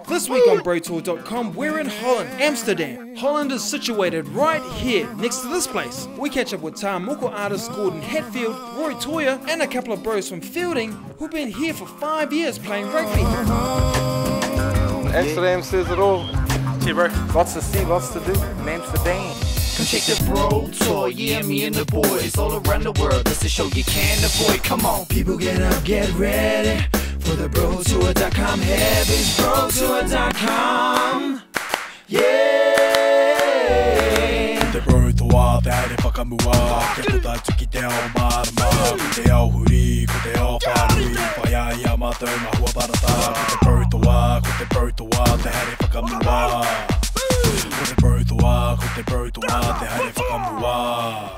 This week on BroTour.com, we're in Holland, Amsterdam. Holland is situated right here, next to this place. We catch up with Tā Moko artist Gordon Hatfield, Roy Toya, and a couple of bros from Fielding who've been here for 5 years playing rugby. Amsterdam says it all. See, bro. Lots to see, lots to do in Amsterdam. Come check the Bro Tour, yeah, me and the boys all around the world. That's a show you can't avoid. Come on, people, get up, get ready for the BroTour.com heavies. BroTour.com, yeah. Te BroTour, te haere whakamua, te puta tuki te ao marama, ko te ao huri, ko te ao wharui, whai ai a mātou ma hua barata. Ko te BroTour, te haere whakamua. Ko te BroTour, te haere whakamua.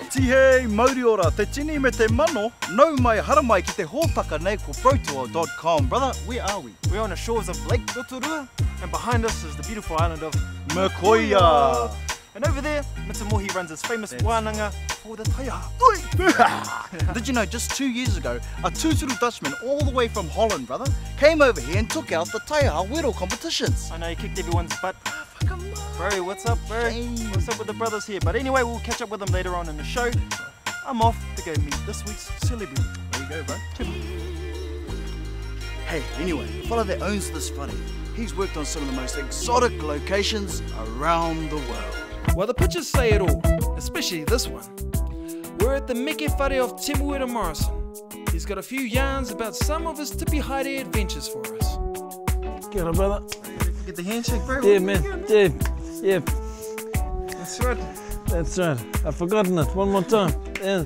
Tihei, mauri ora, te tini me te mano, nau mai haramai ki te hōtaka nei ko BroTour.com. Brother, where are we? We're on the shores of Lake Rotorua, and behind us is the beautiful island of Makoia. And over there, Mr. Mohi runs his famous wānanga for the taiaha. Did you know, just 2 years ago, a Tūturu Dutchman all the way from Holland, brother, came over here and took out the taiaha whirl competitions. I know he kicked everyone's butt. Bro, what's up, bro? What's up with the brothers here? But anyway, we'll catch up with them later on in the show. I'm off to go meet this week's celebrity. There you go, bro. Hey, anyway, the fella that owns this whare, he's worked on some of the most exotic locations around the world. Well, the pictures say it all, especially this one. We're at the Meke whare of Temuera Morrison. He's got a few yarns about some of his tipi haere adventures for us. Kia ora, brother. Get the handshake, bro. Yeah, man. Yeah. That's right. That's right. I've forgotten it. One more time. Yes.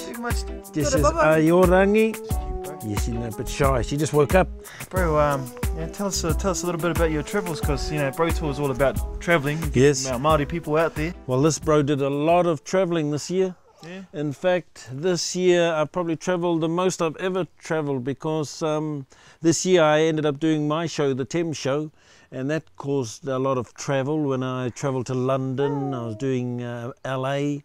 Too much. This is Ayorangi. Yes, she's a bit shy. She just woke up. Bro, yeah, tell us a little bit about your travels, because you know Bro Tour is all about travelling. Yes. Our Māori people out there. Well, this bro did a lot of travelling this year. Yeah. In fact, this year I probably travelled the most I've ever travelled, because this year I ended up doing my show, the Thames Show, and that caused a lot of travel. When I travelled to London, I was doing LA,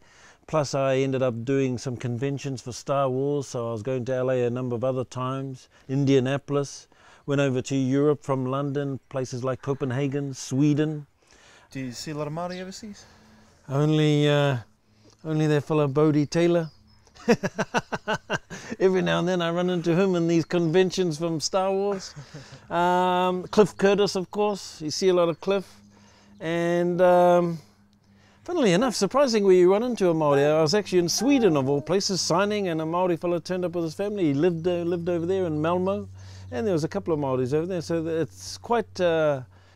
plus I ended up doing some conventions for Star Wars, so I was going to LA a number of other times, Indianapolis, went over to Europe from London, places like Copenhagen, Sweden. Do you see a lot of Māori overseas? Only that fellow Bodie Taylor. Every now and then I run into him in these conventions from Star Wars. Cliff Curtis, of course. You see a lot of Cliff. And funnily enough, surprising where you run into a Māori. I was actually in Sweden, of all places, signing, and a Māori fellow turned up with his family. He lived over there in Malmo, and there was a couple of Māoris over there. So it's quite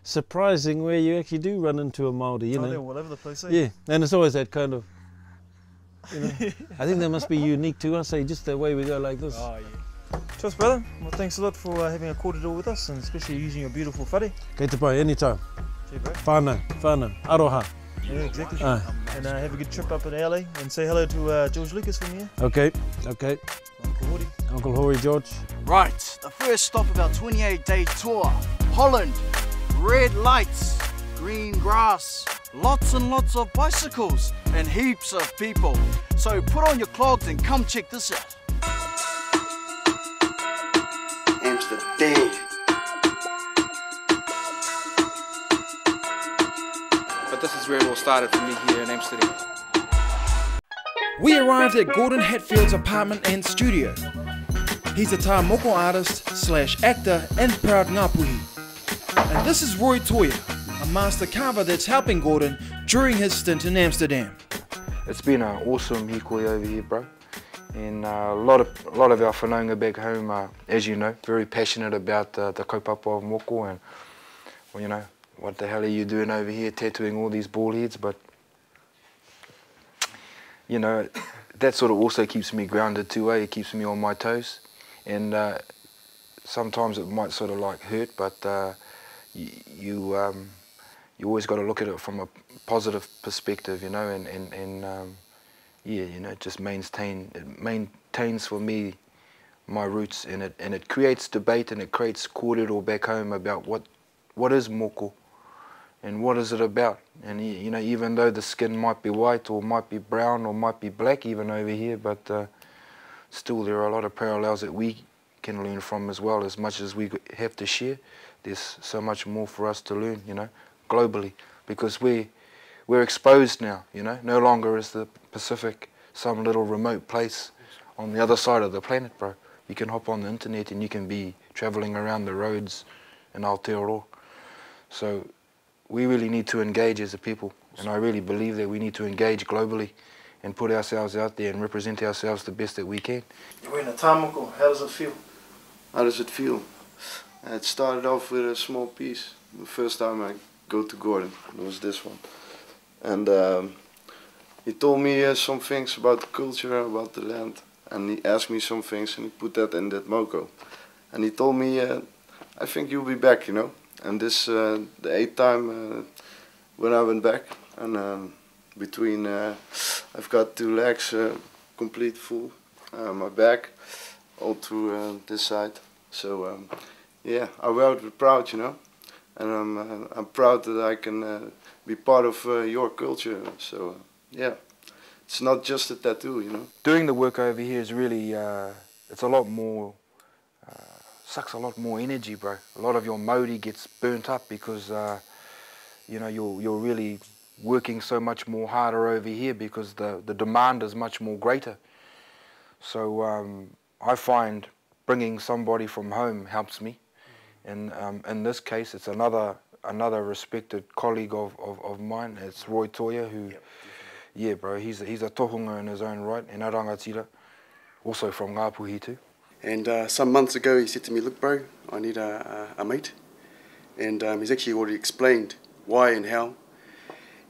surprising where you actually do run into a Māori. You know, they're all over the place. Eh? Yeah, and it's always that kind of. You know, I think that must be unique to us, just the way we go like this. Oh, yeah. Cheers, brother. Well, thanks a lot for having a cordial with us, and especially using your beautiful whare. Kei te pai, anytime. Cheers, bro. Whānau, aroha. Yeah, exactly. And have a good trip up in LA, and say hello to George Lucas from here. Okay. Uncle Hori, George. Right, the first stop of our 28-day tour, Holland. Red lights, green grass, lots and lots of bicycles, and heaps of people. So put on your clogs and come check this out. Amsterdam. But this is where it all started for me here in Amsterdam. We arrived at Gordon Hatfield's apartment and studio. He's a Tā Moko artist / actor and proud Ngāpuhi. And this is Roy Toya, a master carver that's helping Gordon during his stint in Amsterdam. It's been an awesome hikoi over here, bro. And a lot of our whanaunga back home are, as you know, very passionate about the kaupapa of moko, and well, you know, what the hell are you doing over here tattooing all these bald heads? But you know, that sort of also keeps me grounded too, eh? It keeps me on my toes, and sometimes it might sort of like hurt, but you always got to look at it from a positive perspective, you know, and yeah, you know, it just maintains for me my roots, and it creates debate, and it creates kōrero back home about what is moko and what is it about. And you know, even though the skin might be white or might be brown or might be black even over here, but still there are a lot of parallels that we can learn from as well. As much as we have to share, there's so much more for us to learn, you know, globally, because we're exposed now, you know. No longer is the Pacific some little remote place on the other side of the planet, bro. You can hop on the internet and you can be traveling around the roads in Aotearoa. So we really need to engage as a people, and I really believe that we need to engage globally and put ourselves out there and represent ourselves the best that we can. You're wearing a tāmoko. How does it feel? How does it feel? It started off with a small piece. The first time I go to Gordon, it was this one. And he told me some things about the culture, about the land. And he asked me some things and he put that in that moko. And he told me, I think you'll be back, you know. And this, the 8th time when I went back. And between, I've got 2 legs complete full, my back, all through this side. So yeah, I wear it with proud, you know. And I'm proud that I can be part of your culture. So yeah, it's not just a tattoo, you know. Doing the work over here is really, it's a lot more, sucks a lot more energy, bro. A lot of your mauri gets burnt up because, you know, you're really working so much more harder over here because the demand is much more greater. So I find bringing somebody from home helps me. And in this case, it's another respected colleague of mine. It's Roy Toya, who, yeah, bro, he's a tohunga in his own right, and a rangatira, also from Ngāpuhi too. And some months ago, he said to me, look, bro, I need a mate. And he's actually already explained why and how.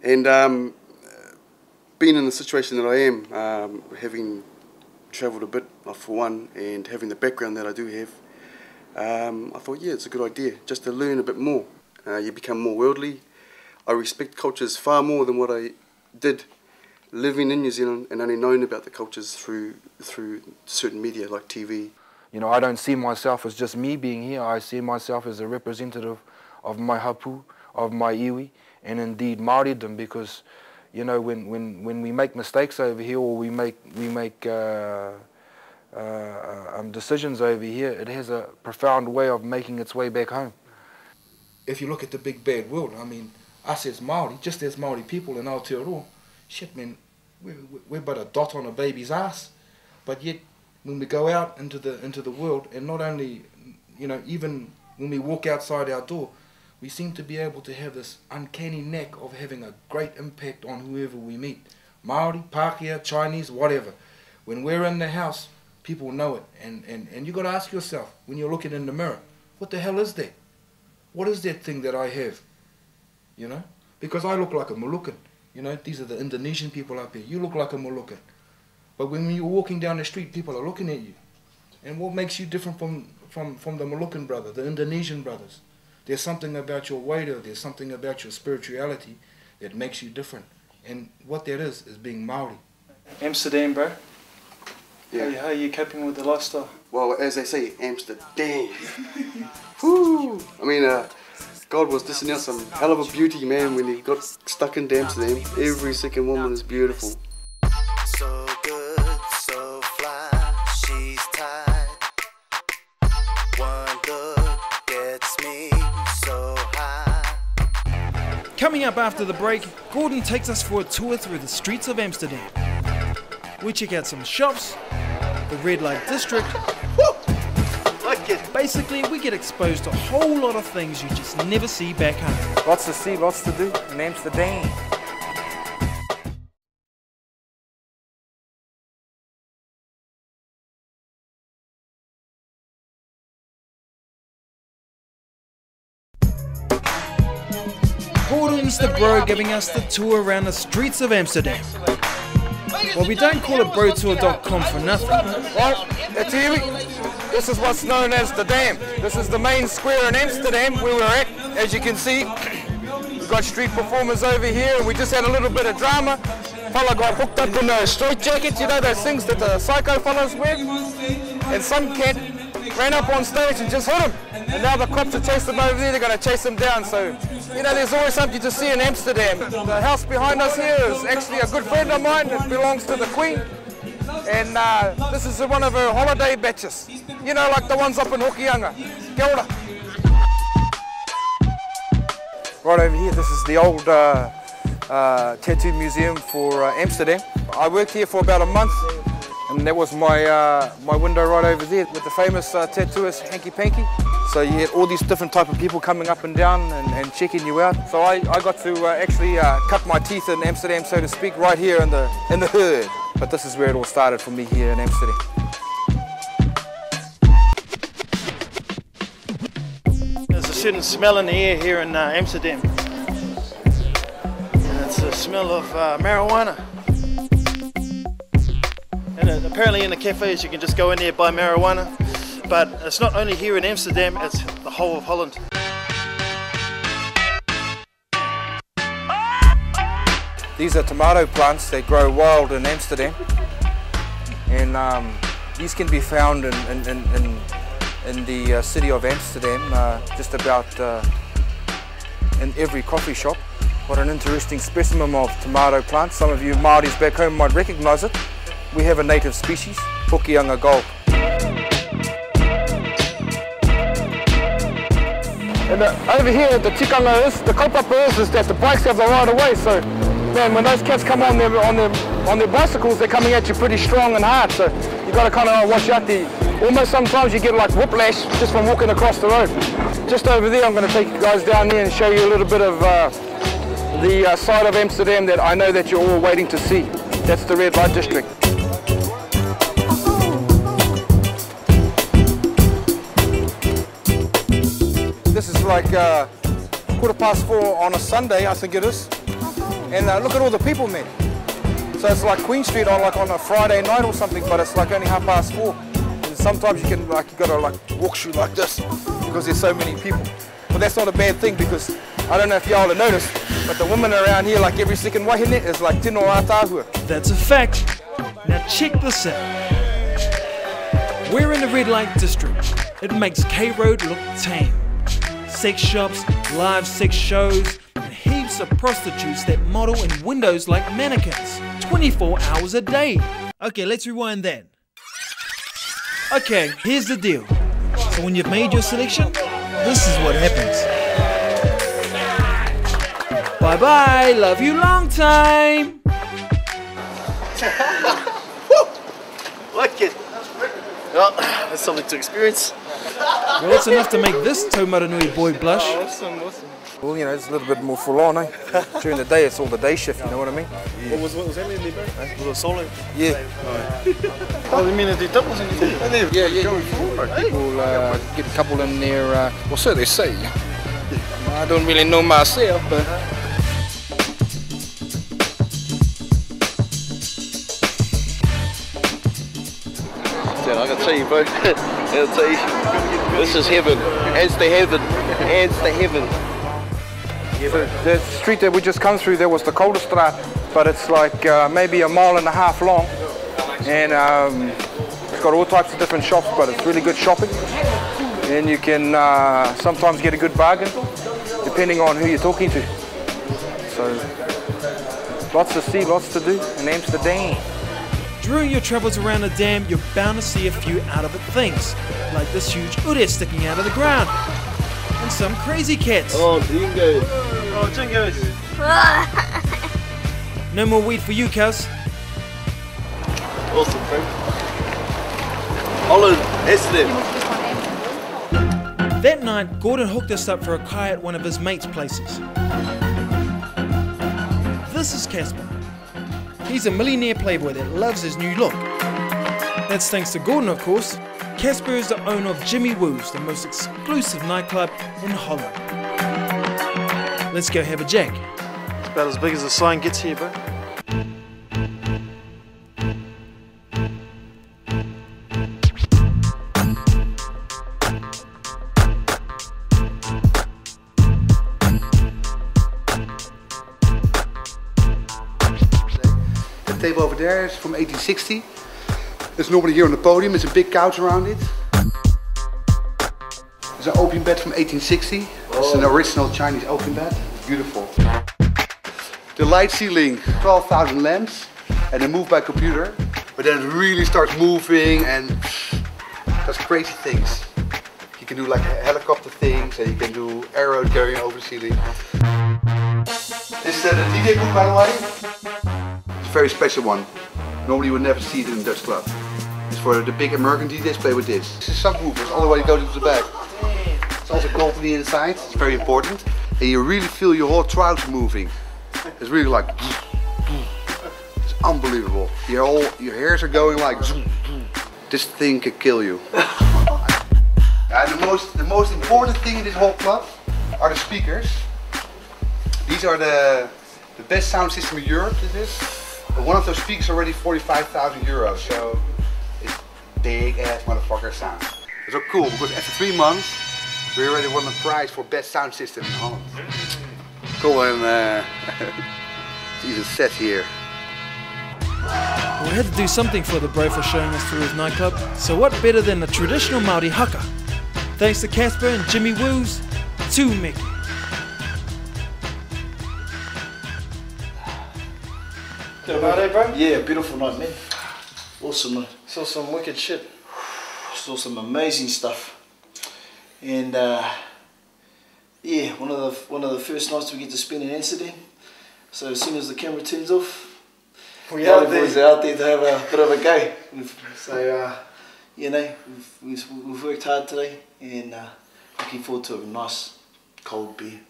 And being in the situation that I am, having travelled a bit, for one, and having the background that I do have, I thought, yeah, it's a good idea, just to learn a bit more. You become more worldly. I respect cultures far more than what I did living in New Zealand and only knowing about the cultures through certain media like TV. You know, I don't see myself as just me being here. I see myself as a representative of my hapu, of my iwi, and indeed Māoridom, because, you know, when we make mistakes over here, or we make decisions over here, it has a profound way of making its way back home. If you look at the big bad world, I mean, us as Māori, just as Māori people in Aotearoa, shit, man, we're but a dot on a baby's ass. But yet, when we go out into the world, and not only, you know, even when we walk outside our door, we seem to be able to have this uncanny knack of having a great impact on whoever we meet. Māori, Pākehā, Chinese, whatever. When we're in the house, people know it. And you got to ask yourself, when you're looking in the mirror, what the hell is that? What is that thing that I have? You know? Because I look like a Moluccan. You know, these are the Indonesian people up here. You look like a Moluccan. But when you're walking down the street, people are looking at you. And what makes you different from the Moluccan brother, the Indonesian brothers? There's something about your waiter, there's something about your spirituality that makes you different. And what that is being Māori. Amsterdam, bro. Yeah. How are you coping with the lifestyle? Well, as they say, Amsterdam. Woo! I mean, God was dishing out some hell of a beauty, man, when he got stuck in Amsterdam. Every second woman is beautiful. So good, so fly, she's tied. One look gets me so high. Coming up after the break, Gordon takes us for a tour through the streets of Amsterdam. We check out some shops, the red light district. Basically, we get exposed to a whole lot of things you just never see back home. Lots to see, lots to do in Amsterdam. Gordon's the bro giving us the tour around the streets of Amsterdam. Well, we don't call it brotour.com for nothing. Right, it's here. This is what's known as the Dam. This is the main square in Amsterdam where we're at. As you can see, we've got street performers over here, and we just had a little bit of drama. Fella got hooked up in a straight jacket, you know those things that the psycho fellas wear? And some kid ran up on stage and just hit him. And now the cops are chasing him over there, they're going to chase him down. So, you know, there's always something to see in Amsterdam. The house behind us here is actually a good friend of mine. It belongs to the Queen. And this is one of her holiday batches. You know, like the ones up in Hokianga. Kia ora. Right over here, this is the old tattoo museum for Amsterdam. I worked here for about a month, and that was my window right over there with the famous tattooist Hanky Panky. So you had all these different type of people coming up and down and checking you out. So I got to actually cut my teeth in Amsterdam, so to speak, right here in the hood. But this is where it all started for me here in Amsterdam. There's a certain smell in the air here in Amsterdam. And it's the smell of marijuana. And apparently in the cafes you can just go in there and buy marijuana. But it's not only here in Amsterdam, it's the whole of Holland. These are tomato plants that grow wild in Amsterdam. And these can be found in the city of Amsterdam, just about in every coffee shop. What an interesting specimen of tomato plants. Some of you Māoris back home might recognise it. We have a native species, Hokianga gold. And over here, the tikanga is, the kaupapa is that the bikes have the right of way. So, man, when those cats come on their bicycles, they're coming at you pretty strong and hard. So you got to kind of watch out. Almost sometimes you get like whiplash just from walking across the road. Just over there, I'm going to take you guys down there and show you a little bit of the side of Amsterdam that I know that you're all waiting to see. That's the red light district. This is like 4:15 on a Sunday, I think it is. And look at all the people, man. So it's like Queen Street on a Friday night or something, but it's like only 4:30. And sometimes you can you gotta like walk through like this because there's so many people. But that's not a bad thing because I don't know if y'all have noticed, but the women around here, like every second wahine, is like tino ātāhua. That's a fact. Now check this out. We're in the red light district. It makes K Road look tame. Sex shops, live sex shows, and heaps of prostitutes that model in windows like mannequins, 24 hours a day. Okay, let's rewind that. Okay, here's the deal. So when you've made your selection, this is what happens. Bye bye, love you long time. Like it. Well, that's something to experience. Well, that's enough to make this Tau Maranui boy blush. Awesome. Well, you know, it's a little bit more full on, eh? During the day, it's all the day shift, you know what I mean? Yeah. What was that mean, bro? Was it solo? Yeah. Oh, you mean to do doubles in your team? Yeah. People get a couple in there, well, so they say. I don't really know myself, but... Yeah, I can tell you, bro. I'll tell you. This is heaven. It's the heaven. It's the heaven. So the street that we just come through, there was the Kolderstraat, but it's like maybe 1.5 miles long, and it's got all types of different shops, but it's really good shopping, and you can sometimes get a good bargain, depending on who you're talking to. So, lots to see, lots to do in Amsterdam. During your travels around the dam, you're bound to see a few out-of-it things, like this huge ure sticking out of the ground, and some crazy cats. Oh, dingoes. Oh, dingoes. No more weed for you, cuz. Awesome, bro. Holland, Amsterdam. That night, Gordon hooked us up for a kai at one of his mates' places. This is Casper. He's a millionaire playboy that loves his new look. That's thanks to Gordon, of course. Casper is the owner of Jimmy Woo's, the most exclusive nightclub in Holland. Let's go have a jack. It's about as big as the sign gets here, bro. The table over there is from 1860. There's nobody here on the podium, there's a big couch around it. There's an opium bed from 1860. It's an original Chinese opium bed. Beautiful. The light ceiling, 12,000 lamps, and they move by computer. but then it really starts moving and does crazy things. You can do like helicopter things and you can do arrows carrying over the ceiling. This is the DJ book, by the way. It's a very special one. Normally you would never see it in a Dutch club. It's for the big American DJs play with this. This is subwoofers all the way goes into the back. It's also cold on the inside, it's very important. And you really feel your whole trouser moving. It's really like, it's unbelievable. Your hairs are going like, this thing can kill you. And the most important thing in this whole club are the speakers. These are the best sound system in Europe, this is. But one of those speakers already 45,000 euros, so it's big ass motherfucker sound. It's so cool because after 3 months, we already won the prize for best sound system in Holland. Cool, and it's even set here. We had to do something for the bro for showing us through his nightclub, so what better than the traditional Māori haka? Thanks to Casper and Jimmy Woos, to Mickey. Good about bro? Yeah, beautiful night, man. Awesome night. Saw some wicked shit. Saw some amazing stuff. And yeah, one of the first nights we get to spend in Amsterdam. So as soon as the camera turns off, We out there. boys are out there to have a bit of a go. So you know, we've worked hard today, and looking forward to a nice cold beer.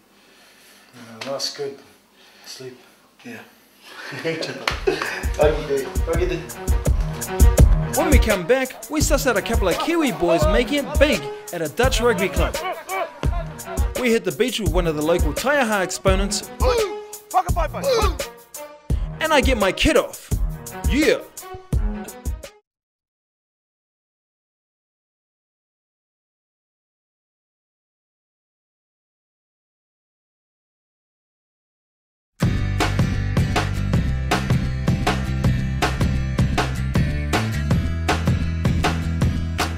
Nice, good sleep. Yeah. When we come back, we suss out a couple of Kiwi boys making it big at a Dutch rugby club. We hit the beach with one of the local taiaha exponents, Haka Boy. and I get my kid off. Yeah!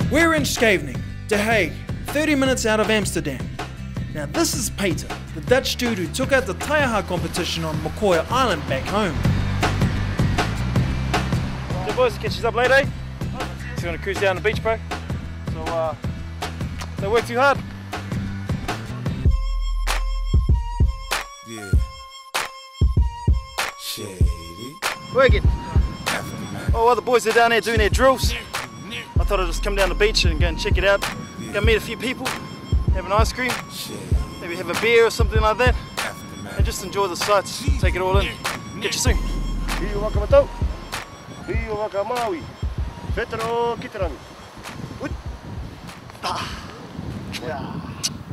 We're in Scheveningen, The Hague, 30 minutes out of Amsterdam. Now this is Peter, the Dutch dude who took out the taiaha competition on Makoya Island back home. So boys, catch us up later, eh? Just gonna cruise down the beach, bro. So don't work too hard. Yeah. Shady. Working. Oh, other boys are down there doing their drills. I thought I'd just come down the beach and go and check it out. Go meet a few people, have an ice cream, maybe have a beer or something like that, and just enjoy the sights, take it all in. Catch you soon. Hiu waka matau. Hiu waka maui. Fetero kitarangi.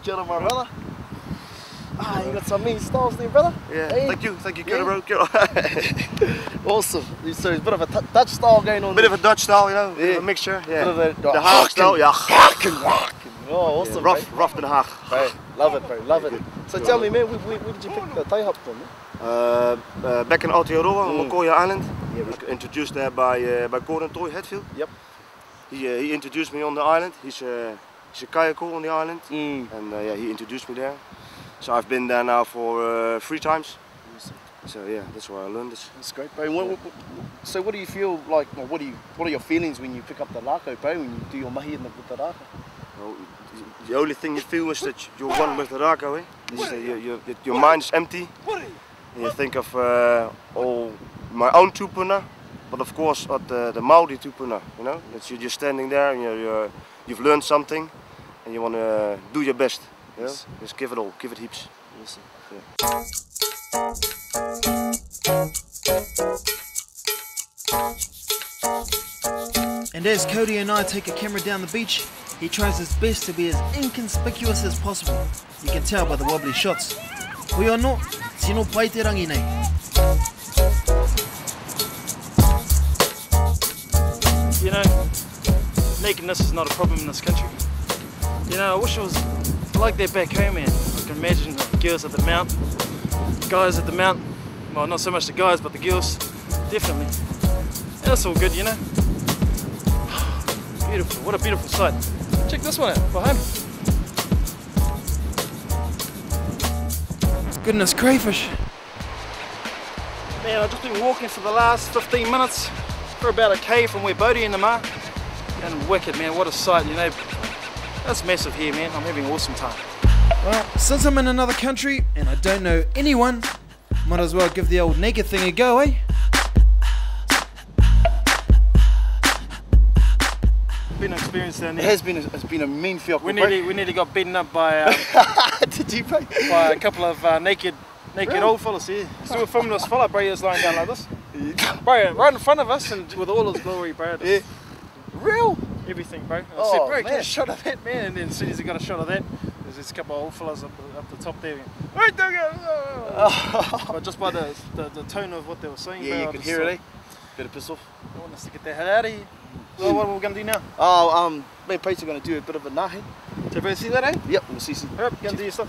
Kia ora, my brother. You got some mean styles there, brother. Yeah, Hey. thank you, good bro. Good. Awesome. So there's a bit of a Dutch style going on. Bit of a Dutch style, you know, bit of a Yeah. mixture. Bit Yeah. of a The Haag style, yeah. Oh, awesome. Yeah, rough than Haag. Bro, love it, bro, love it. So tell me, man, where did you pick the taiaha from, man? Back in Aotearoa on Makoya Island. Yeah, we were introduced there by Gordon Toy Hatfield. Yep. He introduced me on the island. He's a kayaker on the island, and yeah, he introduced me there. So I've been there now for 3 times. So yeah, that's where I learned this. That's great, bro. So what do you feel like, or what are your feelings when you pick up the rako, bro, when you do your mahi with the rako? Well, the only thing you feel is that you're one with the rako, eh? Your mind's empty. And you think of all my own tupuna, but of course at the Maori tupuna, you know? That you're just standing there and you've learned something and you want to do your best. You know? Yes. Just give it all, give it heaps. Awesome. And as Cody and I take a camera down the beach, he tries his best to be as inconspicuous as possible. You can tell by the wobbly shots. Koe anō, tino pai te rangi nei. You know, nakedness is not a problem in this country. You know, I wish it was like that back home, man. I can imagine girls at the mount, guys at the mount. Well, not so much the guys, but the girls, definitely. And that's all good, you know. Beautiful, what a beautiful sight. Check this one out, behind me. Goodness crayfish. Man, I've just been walking for the last 15 minutes. We're about a K from where Bodie and them are. And wicked, man, what a sight, you know. That's massive here, man. I'm having an awesome time. Well, since I'm in another country and I don't know anyone, might as well give the old naked thing a go, eh? Been an experience down there. It's been a mean field. We nearly got beaten up by Did you play? by a couple of naked old fellas here. So we were filming this fella, bro, he was lying down like this. Bro, right in front of us and with all his glory, bro. Yeah. Real? Everything, bro. And I Oh, said, bro, man. get a shot of that, man. And then as soon as he got a shot of that, there's this couple of old fellas up the top there. Going, hey, don't go. But just by the tone of what they were saying, Yeah, bro, you I could just hear thought, it, eh? Bit of piss off. I want us to get the hell out of here. So what are we going to do now? Oh, me and Pete are going to do a bit of a nahi. So bro, see that, eh? Yep, we'll see. Hurry up, go and do your stuff.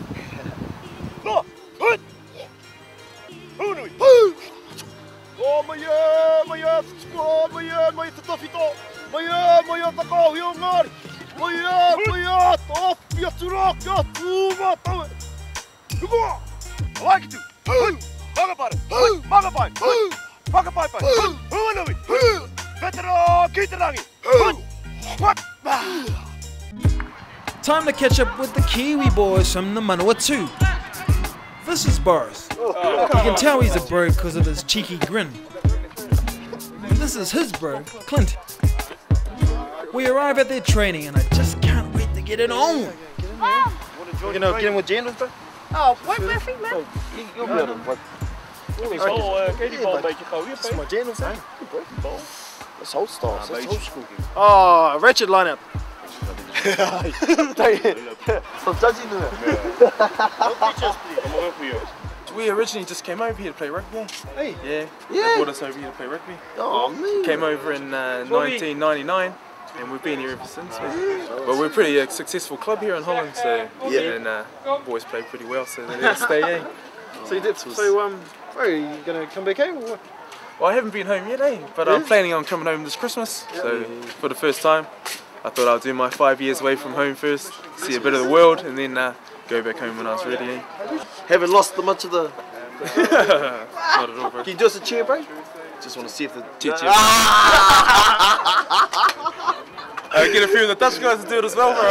Time to catch up with the Kiwi boys from the Manawatu. This is Boris. You can tell he's a bro because of his cheeky grin. And this is his bro, Clint. We arrive at their training and I just can't wait to get it on. You know, get in with Jan, bro? Oh, what my feet, man? You'll be able to work. It's my Jan, bro. That's old stars, that's old school. Oh, wretched lineup. I'm judging them. We originally just came over here to play rugby. Hey. Yeah. Yeah. They brought us over here to play rugby. Oh, man. Came over in 1999 and we've been here ever since. But we're a pretty successful club here in Holland, so and boys play pretty well, so they let us stay. Eh? So bro, are you gonna come back home or what? Well, I haven't been home yet, eh? But I'm planning on coming home this Christmas. So for the first time, I thought I'll do my 5 years away from home first, see a bit of the world, and then go back home when I was ready. Eh? Haven't lost much of the... Not at all, bro. Can you do us a cheer, bro? Just want to see if the... Cheer. I get a few of the Dutch guys to do it as well, bro.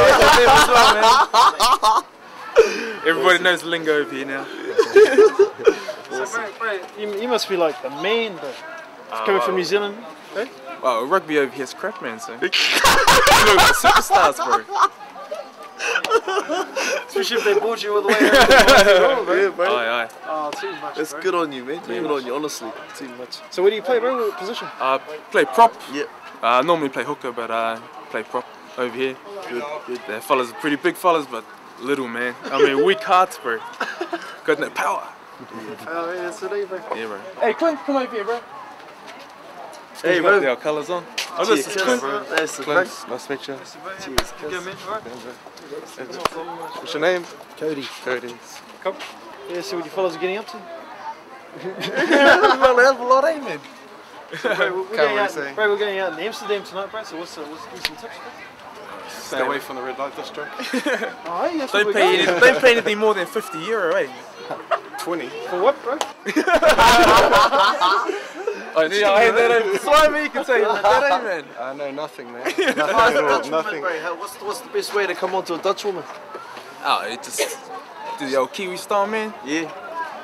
Everybody knows the lingo over here now. So, bro, you must be like the man, bro. Coming from New Zealand, eh? Wow, rugby over here is crap, man, so. Look like superstars, bro. Especially if they bought you all the way around. Yeah, bro. Aye. Oh, too much, That's bro. good on you, man. Good on you, honestly. Too much. So where do you play, bro? What position? Play prop. Yep. Normally play hooker, but play prop over here. Good. The fellas are pretty big fellas, but little, man. I mean, weak hearts, bro. Got no power. Oh, yeah, that's it, bro. Yeah, bro. Hey, Clint, come over here, bro. Hey, bro. Got our colours on. Oh, this is Clint. That's the Clint. Nice to meet you. Cheers. Good, man. All right. What's your name? Cody. Cody. Come. Yeah, see what you fellas are getting up to. Well, that's a lot, ain't it? Bro, we're going out in Amsterdam tonight, bro. So what's give me some tips, bro? Stay away from the red light district. Oh, hey, that's Don't pay anything more than €50, eh? 20. For what, bro? I hand that over to Simon, you can say that, eh, man? I know nothing, man. Nothing at all. Nothing. What's the best way to come onto a Dutch woman? Oh, it just do the old Kiwi style, man. Yeah.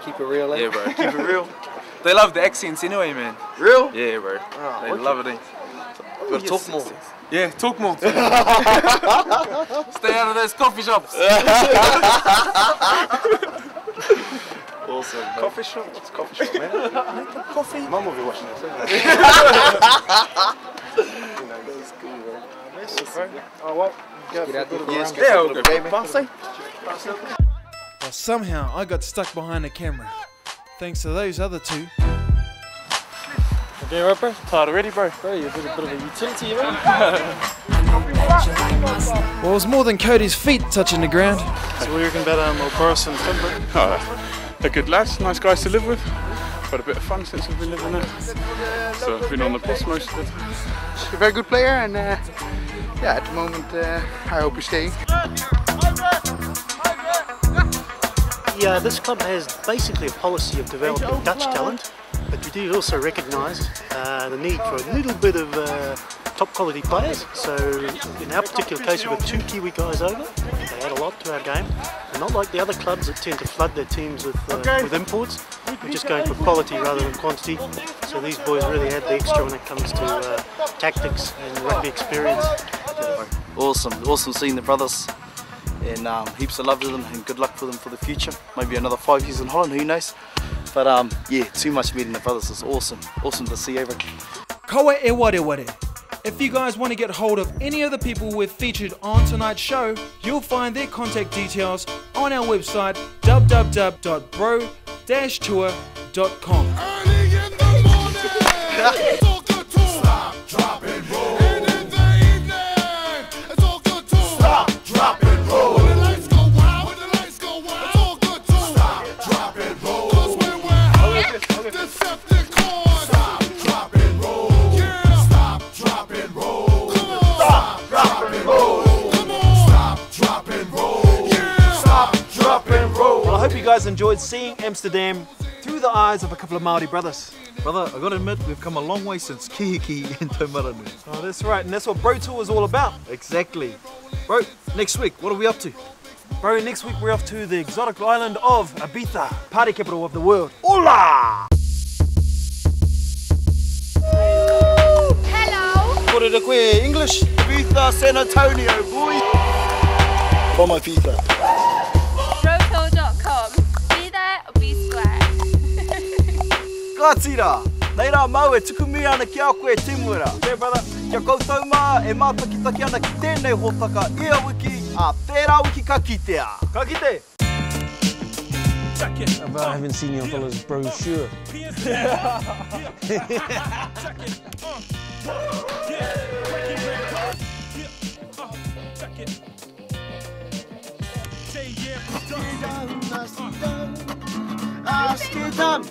Keep it real, eh? Yeah, bro. Keep it real. They love the accents anyway, man. Real? Yeah, bro. Oh, They love it, eh? Gotta talk more. Yeah, talk more. Stay out of those coffee shops. Awesome. Coffee shop? What's coffee shop, man? Coffee? Mum will be watching this. Oh, what? Get out there. Yes, Yeah, we'll go past, eh? Well, somehow I got stuck behind the camera. Thanks to those other two. Okay, right, bro? Tired already, bro? Bro, you're a bit of a utility, bro. Well, it was more than Cody's feet touching the ground. So what do you reckon about old Boris and Clint, bro? They're good lads, nice guys to live with. Had a bit of fun since we've been living there. So I've been on the piss most of the time. He's a very good player, and yeah, at the moment I hope he's staying. Yeah, this club has basically a policy of developing Dutch talent. But we do also recognise the need for a little bit of top quality players. So in our particular case, we've got 2 Kiwi guys over. They add a lot to our game. And not like the other clubs that tend to flood their teams with imports. We're just going for quality rather than quantity. So these boys really add the extra when it comes to tactics and rugby experience. Awesome seeing the brothers, and heaps of love to them and good luck for them for the future. Maybe another 5 years in Holland, who knows? But yeah, too much meeting the brothers is awesome to see everything. Kawa e ware ware. If you guys want to get hold of any of the people we've featured on tonight's show, you'll find their contact details on our website www.bro-tour.com. Stop, drop and roll. And in the evening, it's all good too. Stop, drop and roll. When the lights go wild, it's all good too. Stop, drop and roll. 'Cause when we're hot, Decepticons. Stop, drop and roll. Yeah. Stop, drop and roll. Come on. Stop, drop and roll. Come on. Stop, drop and roll. Yeah. Stop, drop and roll. Well, I hope you guys enjoyed seeing Amsterdam through the eyes of a couple of Māori brothers. Brother, I gotta admit, we've come a long way since Kihiki and Taumaranu. Oh, that's right, and that's what Bro Tour is all about. Exactly. Bro, next week, what are we up to? Bro, next week we're off to the exotic island of Ibiza, party capital of the world. Hola! Hello! Kore de koe, English? Ibiza, San Antonio, boy! From Ibiza. Brotour.com. Be there or be square. Ka tira, nei rā mau e tukumi ana ki a koe timura. Yeah, brother. Kia koutou mā e mātakitaki ana ki tēnei hōtaka ia wiki, a tērā wiki ka kitea. Ka kite! I haven't seen your fellas brochure. Amsterdam.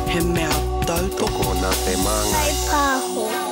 He mea tau toko na te manga. Hei pāho.